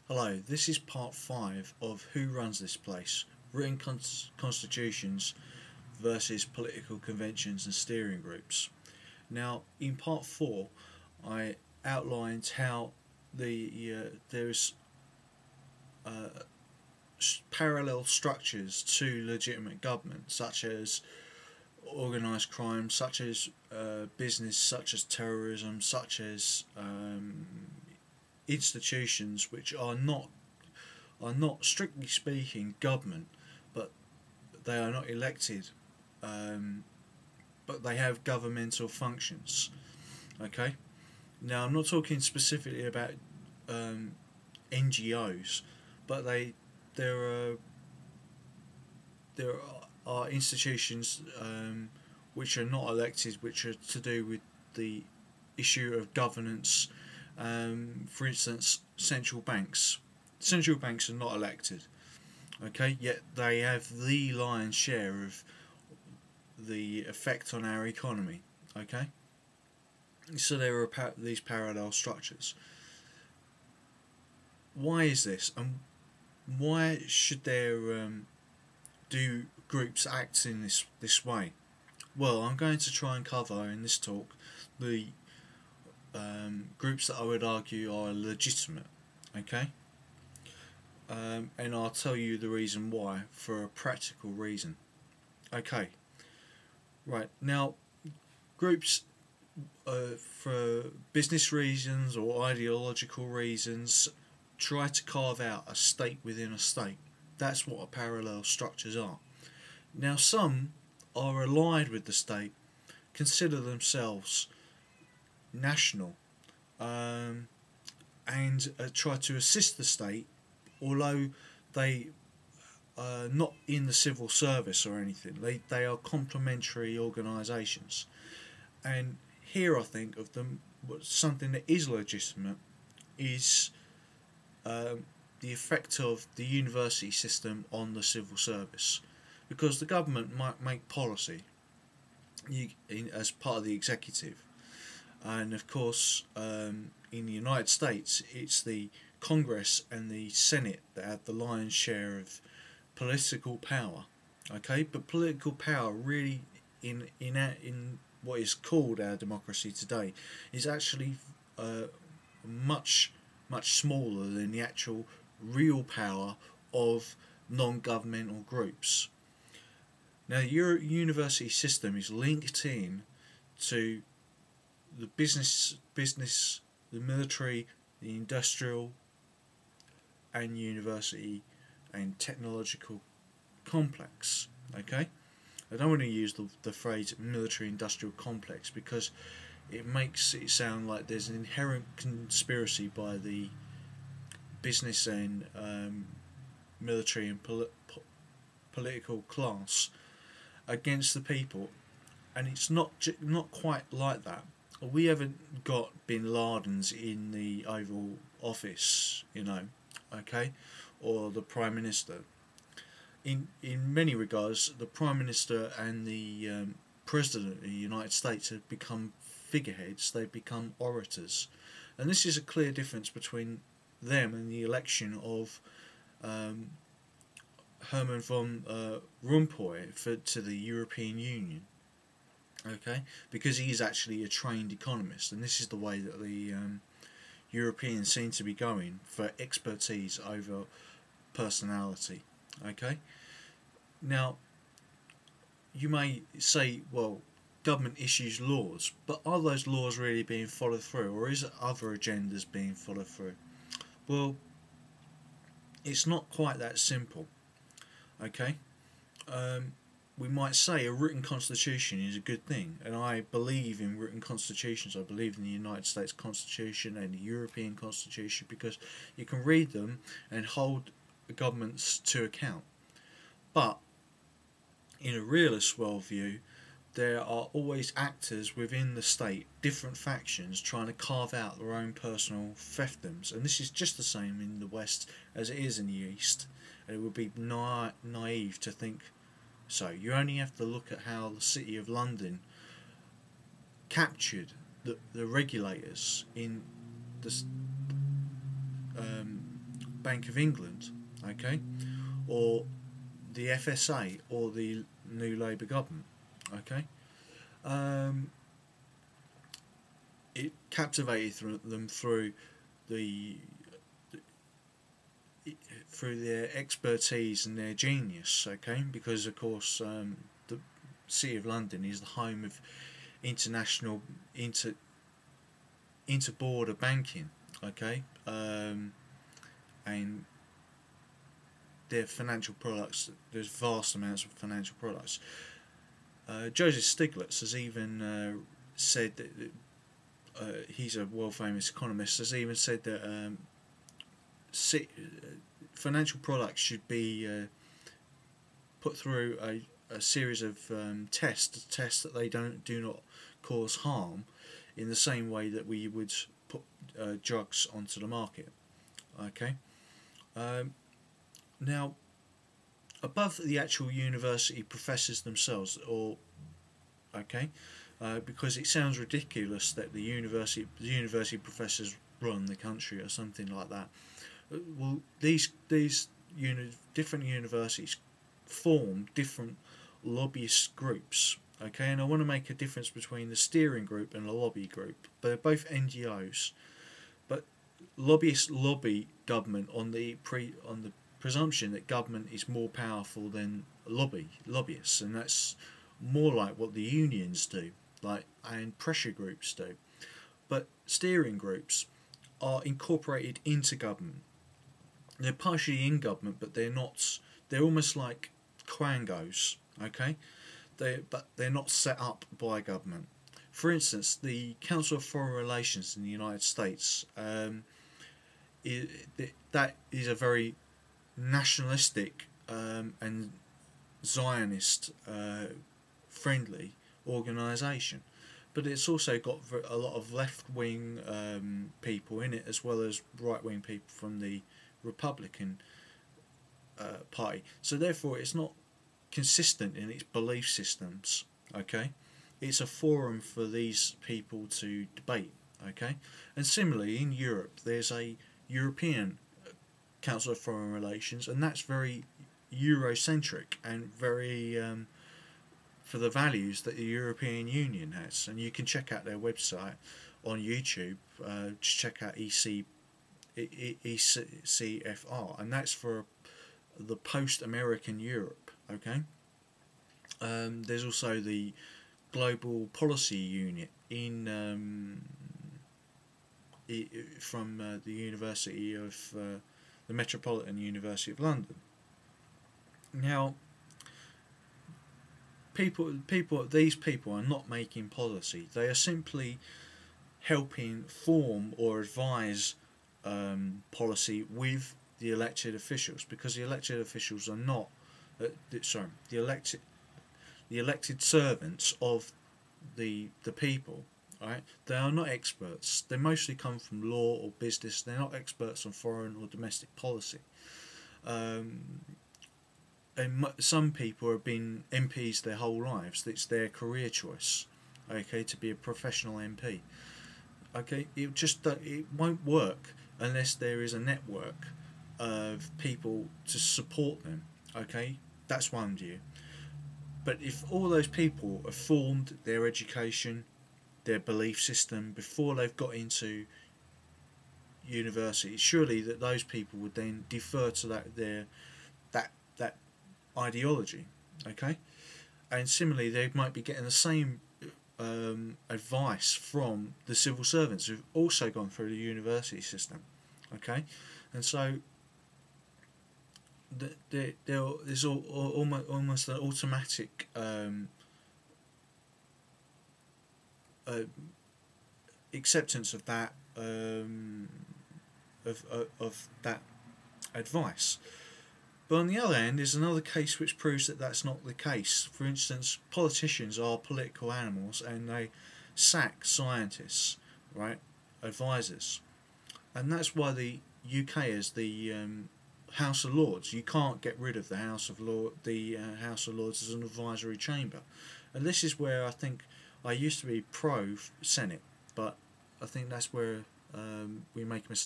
Hello, this is part 5 of Who Runs This Place? Written Constitutions versus Political Conventions and Steering Groups. Now, in part 4, I outlined how there's parallel structures to legitimate government, such as organised crime, such as business, such as terrorism, such as institutions which are not strictly speaking government, but they are not elected, but they have governmental functions. Okay. Now I'm not talking specifically about NGOs, but there are there are institutions which are not elected, which are to do with the issue of governance. For instance, central banks. Central banks are not elected, okay, yet they have the lion's share of the effect on our economy, okay. So there are these parallel structures. Why is this, and why should there do groups act in this way? Well, I'm going to try and cover in this talk the groups that I would argue are legitimate, okay? And I'll tell you the reason why, for a practical reason. Okay, right, now groups for business reasons or ideological reasons try to carve out a state within a state. That's what parallel structures are. Now some are allied with the state, consider themselves national, and try to assist the state, although they are not in the civil service or anything. They are complementary organisations. And here I think of them, something that is legitimate is the effect of the university system on the civil service, because the government might make policy as part of the executive, and of course in the United States it's the Congress and the Senate that have the lion's share of political power, okay. But political power really in what is called our democracy today is actually much smaller than the actual real power of non-governmental groups. Now your university system is linked in to the business, the military, the industrial and university and technological complex, okay. I don't want to use the phrase military industrial complex because it makes it sound like there's an inherent conspiracy by the business and military and political class against the people, and it's not quite like that. We haven't got Bin Laden's in the Oval Office, okay, or the Prime Minister. In many regards, the Prime Minister and the President of the United States have become figureheads. They've become orators, and this is a clear difference between them and the election of Herman von Rompuy to the European Union, okay, because he is actually a trained economist, and this is the way that the Europeans seem to be going, for expertise over personality, okay. Now you may say, well, government issues laws, but are those laws really being followed through, or is it other agendas being followed through? Well, it's not quite that simple, okay. We might say a written constitution is a good thing, and I believe in written constitutions. I believe in the United States Constitution and the European Constitution because you can read them and hold governments to account. But in a realist worldview, there are always actors within the state, different factions, trying to carve out their own personal fiefdoms, and this is just the same in the West as it is in the East, and it would be naive to think so. You only have to look at how the City of London captured the regulators in the Bank of England, okay, or the FSA or the new Labour government, okay. It captivated them the through their expertise and their genius, okay, because of course the City of London is the home of international inter-border banking, okay, and their financial products. There's vast amounts of financial products. Joseph Stiglitz has even said that he's a world famous economist. Has even said that financial products should be put through a series of tests that they do not cause harm, in the same way that we would put drugs onto the market. Okay. Now, above the actual university professors themselves, or okay, because it sounds ridiculous that the university professors run the country or something like that. Well, these different universities form different lobbyist groups. Okay, and I want to make a difference between the steering group and the lobby group. They're both NGOs, but lobbyists lobby government on the presumption that government is more powerful than lobbyists, and that's more like what the unions do, and pressure groups do. But steering groups are incorporated into government. They're partially in government, but they're not. They're almost like quangos, okay? They're not set up by government. For instance, the Council of Foreign Relations in the United States, that is a very nationalistic and Zionist friendly organisation, but it's also got a lot of left-wing people in it, as well as right-wing people from the Republican Party. So therefore it's not consistent in its belief systems, okay. It's a forum for these people to debate, okay. And similarly in Europe there's a European Council of Foreign Relations, and that's very Eurocentric and very for the values that the European Union has. And you can check out their website on YouTube. Just check out ECFR, and that's for the post-American Europe, okay. There's also the Global Policy Unit from the University of the Metropolitan University of London. Now, these people are not making policy. They are simply helping form or advise policy with the elected officials, because the elected officials are not the elected servants of the people. Right? They are not experts. They mostly come from law or business. They're not experts on foreign or domestic policy. And some people have been MPs their whole lives. It's their career choice, okay, to be a professional MP. Okay, it won't work unless there is a network of people to support them. Okay, that's one view. But if all those people have formed their education, their belief system before they've got into university, surely that those people would then defer to that ideology, okay. And similarly, they might be getting the same advice from the civil servants who've also gone through the university system, okay. And so there's almost an automatic acceptance of that of that advice. But on the other hand, there's another case which proves that that's not the case. For instance, politicians are political animals, and they sack scientists, right, advisors, and that's why the UK has the House of Lords. You can't get rid of the House of Lords as an advisory chamber, and this is where I think I used to be pro Senate, but I think that's where we make a mistake.